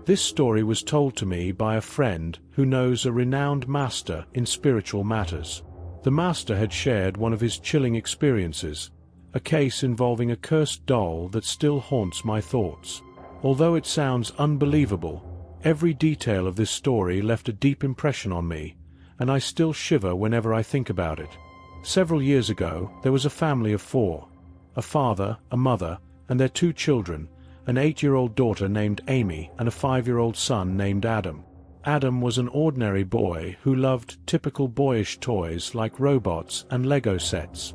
This story was told to me by a friend who knows a renowned master in spiritual matters. The master had shared one of his chilling experiences, a case involving a cursed doll that still haunts my thoughts. Although it sounds unbelievable, every detail of this story left a deep impression on me, and I still shiver whenever I think about it. Several years ago, there was a family of 4. A father, a mother, and their 2 children, an 8-year-old daughter named Amy and a 5-year-old son named Adam. Adam was an ordinary boy who loved typical boyish toys like robots and Lego sets.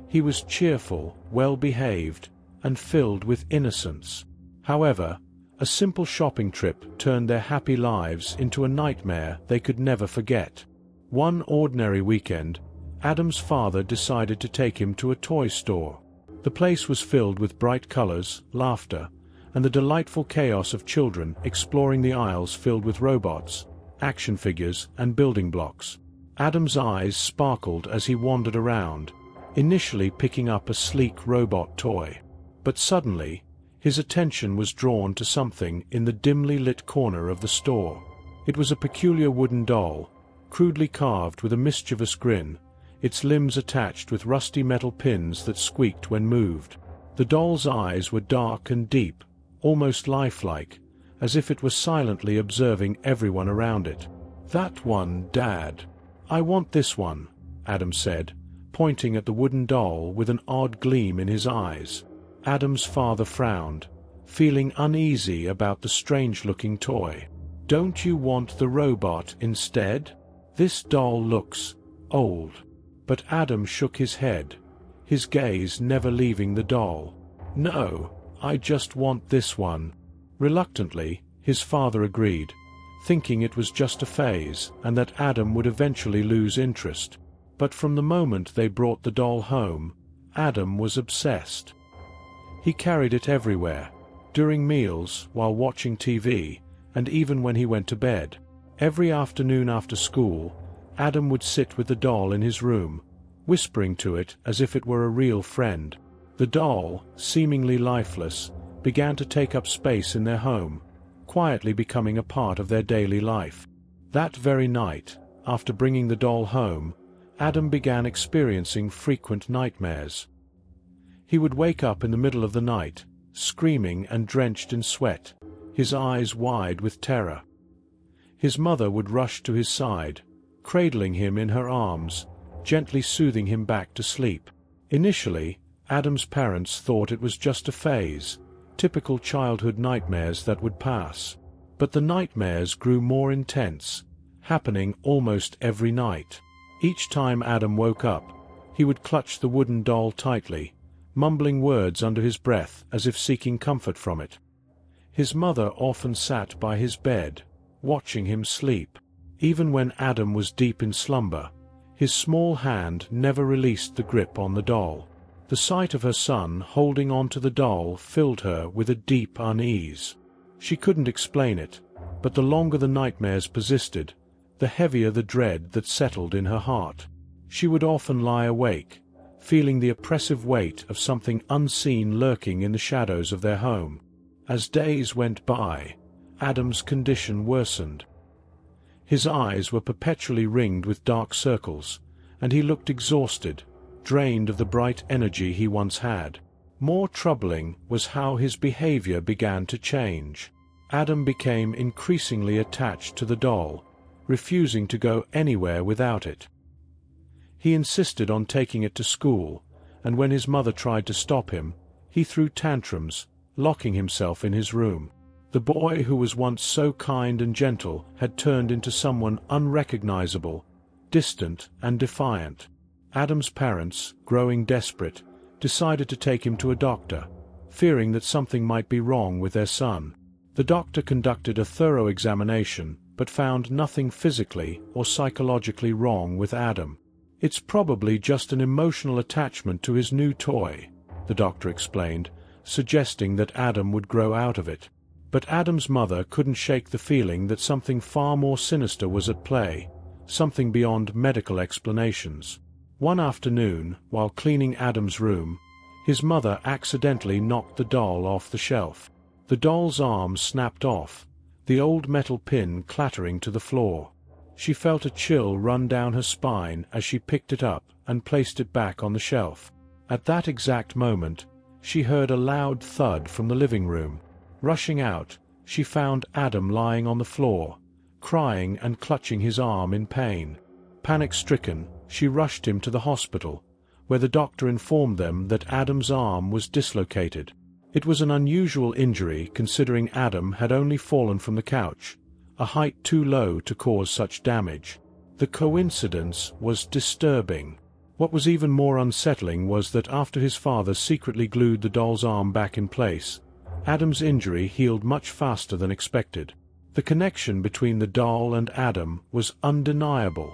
He was cheerful, well-behaved, and filled with innocence. However, a simple shopping trip turned their happy lives into a nightmare they could never forget. One ordinary weekend, Adam's father decided to take him to a toy store. The place was filled with bright colors, laughter, and the delightful chaos of children exploring the aisles filled with robots, action figures, and building blocks. Adam's eyes sparkled as he wandered around, initially picking up a sleek robot toy. But suddenly, his attention was drawn to something in the dimly lit corner of the store. It was a peculiar wooden doll, crudely carved with a mischievous grin, its limbs attached with rusty metal pins that squeaked when moved. The doll's eyes were dark and deep, almost lifelike, as if it were silently observing everyone around it. "That one, Dad. I want this one," Adam said, pointing at the wooden doll with an odd gleam in his eyes. Adam's father frowned, feeling uneasy about the strange-looking toy. "Don't you want the robot instead? This doll looks old." But Adam shook his head, his gaze never leaving the doll. "No, I just want this one." Reluctantly, his father agreed, thinking it was just a phase and that Adam would eventually lose interest. But from the moment they brought the doll home, Adam was obsessed. He carried it everywhere, during meals, while watching TV, and even when he went to bed. Every afternoon after school, Adam would sit with the doll in his room, whispering to it as if it were a real friend. The doll, seemingly lifeless, began to take up space in their home, quietly becoming a part of their daily life. That very night, after bringing the doll home, Adam began experiencing frequent nightmares. He would wake up in the middle of the night, screaming and drenched in sweat, his eyes wide with terror. His mother would rush to his side, cradling him in her arms, gently soothing him back to sleep. Initially, Adam's parents thought it was just a phase, typical childhood nightmares that would pass. But the nightmares grew more intense, happening almost every night. Each time Adam woke up, he would clutch the wooden doll tightly, mumbling words under his breath as if seeking comfort from it. His mother often sat by his bed, watching him sleep. Even when Adam was deep in slumber, his small hand never released the grip on the doll. The sight of her son holding on to the doll filled her with a deep unease. She couldn't explain it, but the longer the nightmares persisted, the heavier the dread that settled in her heart. She would often lie awake, feeling the oppressive weight of something unseen lurking in the shadows of their home. As days went by, Adam's condition worsened. His eyes were perpetually ringed with dark circles, and he looked exhausted, drained of the bright energy he once had. More troubling was how his behavior began to change. Adam became increasingly attached to the doll, refusing to go anywhere without it. He insisted on taking it to school, and when his mother tried to stop him, he threw tantrums, locking himself in his room. The boy who was once so kind and gentle had turned into someone unrecognizable, distant and defiant. Adam's parents, growing desperate, decided to take him to a doctor, fearing that something might be wrong with their son. The doctor conducted a thorough examination, but found nothing physically or psychologically wrong with Adam. "It's probably just an emotional attachment to his new toy," the doctor explained, suggesting that Adam would grow out of it. But Adam's mother couldn't shake the feeling that something far more sinister was at play, something beyond medical explanations. One afternoon, while cleaning Adam's room, his mother accidentally knocked the doll off the shelf. The doll's arm snapped off, the old metal pin clattering to the floor. She felt a chill run down her spine as she picked it up and placed it back on the shelf. At that exact moment, she heard a loud thud from the living room. Rushing out, she found Adam lying on the floor, crying and clutching his arm in pain. Panic-stricken, she rushed him to the hospital, where the doctor informed them that Adam's arm was dislocated. It was an unusual injury considering Adam had only fallen from the couch, a height too low to cause such damage. The coincidence was disturbing. What was even more unsettling was that after his father secretly glued the doll's arm back in place, Adam's injury healed much faster than expected. The connection between the doll and Adam was undeniable,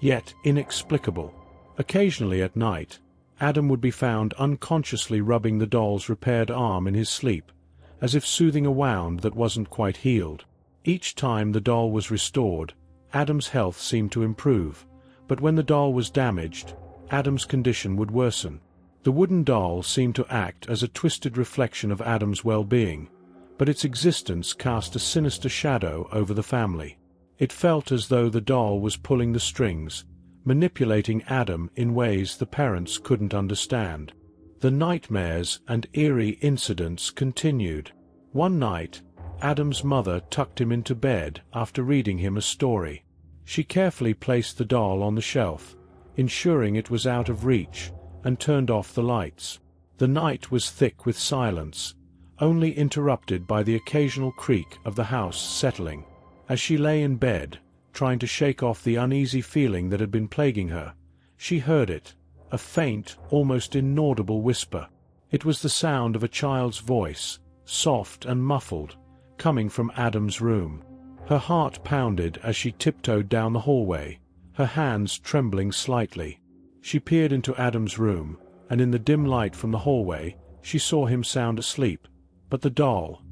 yet inexplicable. Occasionally at night, Adam would be found unconsciously rubbing the doll's repaired arm in his sleep, as if soothing a wound that wasn't quite healed. Each time the doll was restored, Adam's health seemed to improve, but when the doll was damaged, Adam's condition would worsen. The wooden doll seemed to act as a twisted reflection of Adam's well-being, but its existence cast a sinister shadow over the family. It felt as though the doll was pulling the strings, manipulating Adam in ways the parents couldn't understand. The nightmares and eerie incidents continued. One night, Adam's mother tucked him into bed after reading him a story. She carefully placed the doll on the shelf, ensuring it was out of reach, and turned off the lights. The night was thick with silence, only interrupted by the occasional creak of the house settling. As she lay in bed, trying to shake off the uneasy feeling that had been plaguing her, she heard it, a faint, almost inaudible whisper. It was the sound of a child's voice, soft and muffled, coming from Adam's room. Her heart pounded as she tiptoed down the hallway, her hands trembling slightly. She peered into Adam's room, and in the dim light from the hallway, she saw him sound asleep. But the doll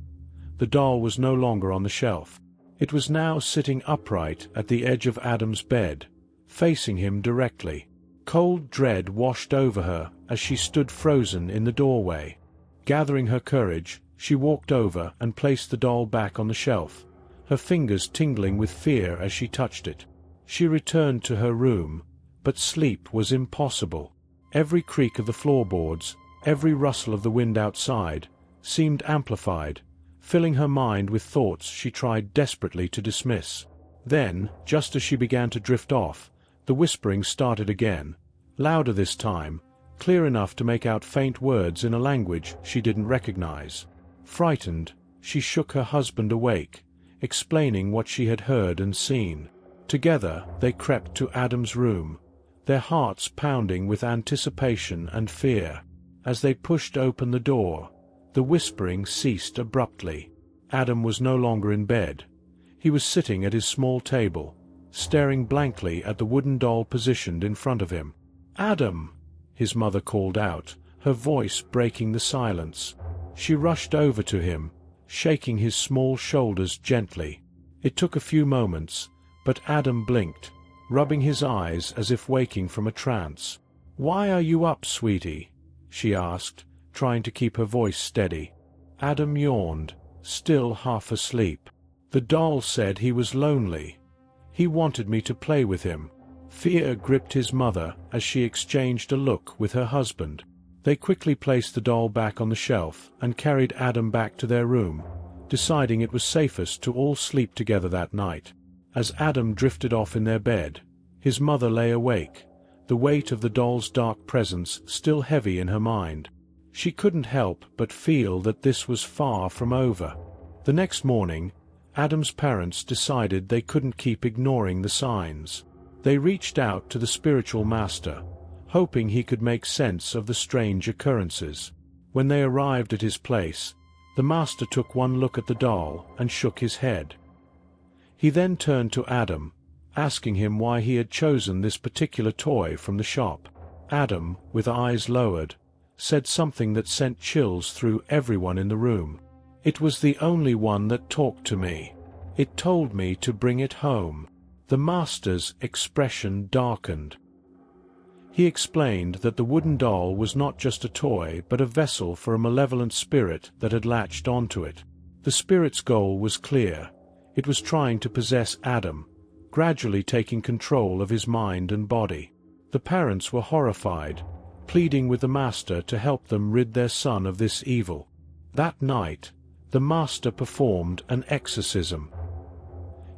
was no longer on the shelf. It was now sitting upright at the edge of Adam's bed, facing him directly. Cold dread washed over her as she stood frozen in the doorway. Gathering her courage, she walked over and placed the doll back on the shelf, her fingers tingling with fear as she touched it. She returned to her room, but sleep was impossible. Every creak of the floorboards, every rustle of the wind outside, seemed amplified, filling her mind with thoughts she tried desperately to dismiss. Then, just as she began to drift off, the whispering started again, louder this time, clear enough to make out faint words in a language she didn't recognize. Frightened, she shook her husband awake, explaining what she had heard and seen. Together they crept to Adam's room, their hearts pounding with anticipation and fear. As they pushed open the door, the whispering ceased abruptly. Adam was no longer in bed. He was sitting at his small table, staring blankly at the wooden doll positioned in front of him. "Adam!" his mother called out, her voice breaking the silence. She rushed over to him, shaking his small shoulders gently. It took a few moments, but Adam blinked, rubbing his eyes as if waking from a trance. "Why are you up, sweetie?" she asked, trying to keep her voice steady. Adam yawned, still half asleep. "The doll said he was lonely. He wanted me to play with him." Fear gripped his mother as she exchanged a look with her husband. They quickly placed the doll back on the shelf and carried Adam back to their room, deciding it was safest to all sleep together that night. As Adam drifted off in their bed, his mother lay awake, the weight of the doll's dark presence still heavy in her mind. She couldn't help but feel that this was far from over. The next morning, Adam's parents decided they couldn't keep ignoring the signs. They reached out to the spiritual master, hoping he could make sense of the strange occurrences. When they arrived at his place, the master took one look at the doll and shook his head. He then turned to Adam, asking him why he had chosen this particular toy from the shop. Adam, with eyes lowered, said something that sent chills through everyone in the room. "It was the only one that talked to me. It told me to bring it home." The master's expression darkened. He explained that the wooden doll was not just a toy but a vessel for a malevolent spirit that had latched onto it. The spirit's goal was clear. It was trying to possess Adam, gradually taking control of his mind and body. The parents were horrified, pleading with the master to help them rid their son of this evil. That night, the master performed an exorcism.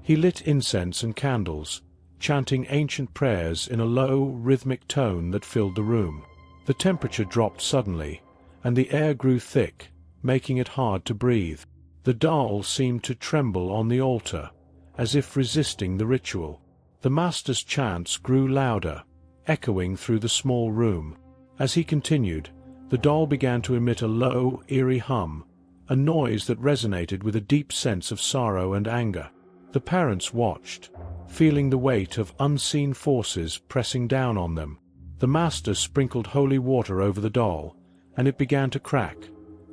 He lit incense and candles, chanting ancient prayers in a low, rhythmic tone that filled the room. The temperature dropped suddenly, and the air grew thick, making it hard to breathe. The doll seemed to tremble on the altar, as if resisting the ritual. The master's chants grew louder, echoing through the small room. As he continued, the doll began to emit a low, eerie hum, a noise that resonated with a deep sense of sorrow and anger. The parents watched, feeling the weight of unseen forces pressing down on them. The master sprinkled holy water over the doll, and it began to crack,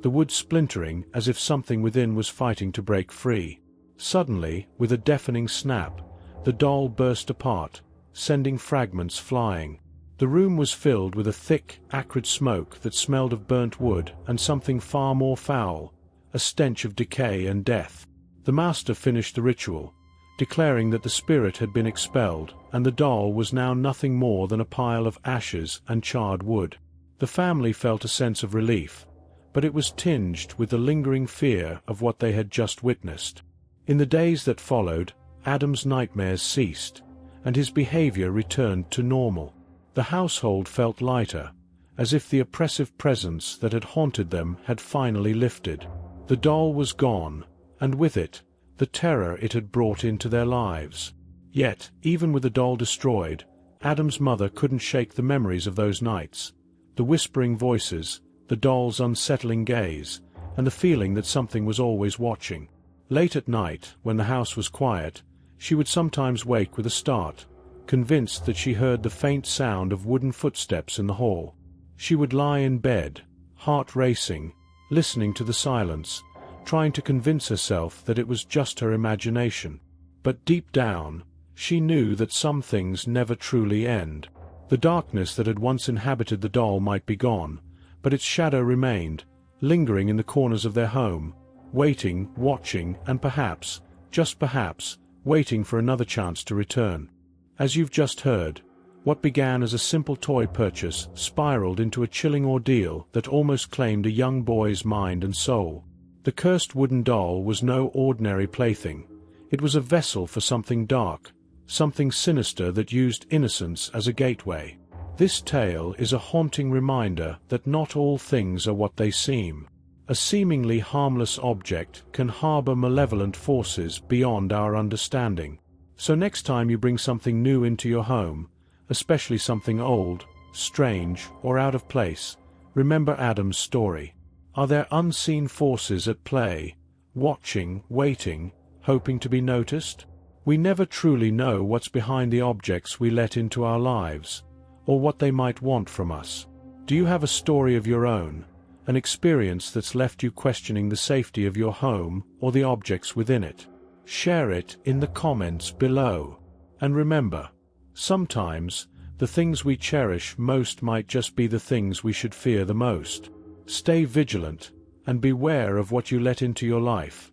the wood splintering as if something within was fighting to break free. Suddenly, with a deafening snap, the doll burst apart, sending fragments flying. The room was filled with a thick, acrid smoke that smelled of burnt wood and something far more foul, a stench of decay and death. The master finished the ritual, declaring that the spirit had been expelled, and the doll was now nothing more than a pile of ashes and charred wood. The family felt a sense of relief, but it was tinged with the lingering fear of what they had just witnessed. In the days that followed, Adam's nightmares ceased, and his behavior returned to normal. The household felt lighter, as if the oppressive presence that had haunted them had finally lifted. The doll was gone, and with it, the terror it had brought into their lives. Yet, even with the doll destroyed, Adam's mother couldn't shake the memories of those nights, the whispering voices, the doll's unsettling gaze, and the feeling that something was always watching. Late at night, when the house was quiet, she would sometimes wake with a start, convinced that she heard the faint sound of wooden footsteps in the hall. She would lie in bed, heart racing, listening to the silence, trying to convince herself that it was just her imagination. But deep down, she knew that some things never truly end. The darkness that had once inhabited the doll might be gone, but its shadow remained, lingering in the corners of their home, waiting, watching, and perhaps, just perhaps, waiting for another chance to return. As you've just heard, what began as a simple toy purchase spiraled into a chilling ordeal that almost claimed a young boy's mind and soul. The cursed wooden doll was no ordinary plaything. It was a vessel for something dark, something sinister that used innocence as a gateway. This tale is a haunting reminder that not all things are what they seem. A seemingly harmless object can harbor malevolent forces beyond our understanding. So next time you bring something new into your home, especially something old, strange, or out of place, remember Adam's story. Are there unseen forces at play, watching, waiting, hoping to be noticed? We never truly know what's behind the objects we let into our lives, or what they might want from us. Do you have a story of your own, an experience that's left you questioning the safety of your home or the objects within it? Share it in the comments below. And remember, sometimes, the things we cherish most might just be the things we should fear the most. Stay vigilant, and beware of what you let into your life,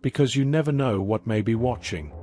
because you never know what may be watching.